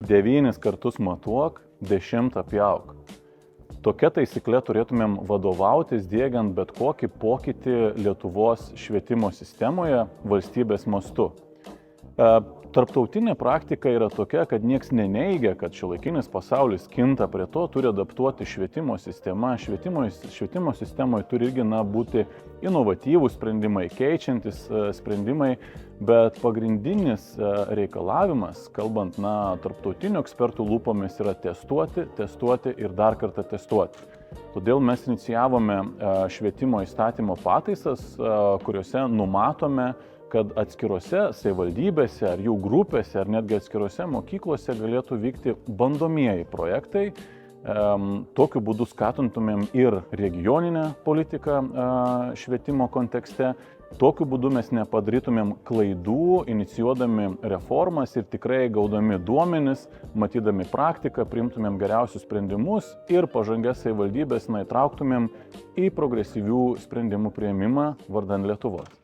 9 kartus matuok, 10 pjauk. Tokia taisykle turėtumėm vadovautis diegiant bet kokį pokytį Lietuvos švietimo sistemoje valstybės mastu. Tarptautinė praktika yra tokia, kad nieks neneigia, kad šiuolaikinis pasaulis kinta, prie to turi adaptuoti švietimo sistema. Švietimo sistemoje turi irgi būti inovatyvūs sprendimai, keičiantis sprendimai, bet pagrindinis reikalavimas, kalbant tarptautinių ekspertų lūpomis, yra testuoti ir dar kartą testuoti. Todėl mes inicijavome švietimo įstatymo pataisas, kuriuose numatome, kad atskirose savivaldybėse ar jų grupėse ar netgi atskirose mokyklose galėtų vykti bandomieji projektai. Tokiu būdu skatintumėm ir regioninę politiką švietimo kontekste. Tokiu būdu mes nepadarytumėm klaidų, inicijuodami reformas ir tikrai gaudami duomenis, matydami praktiką, priimtumėm geriausius sprendimus ir pažangias savivaldybės įtrauktumėm į progresyvių sprendimų priėmimą vardan Lietuvos.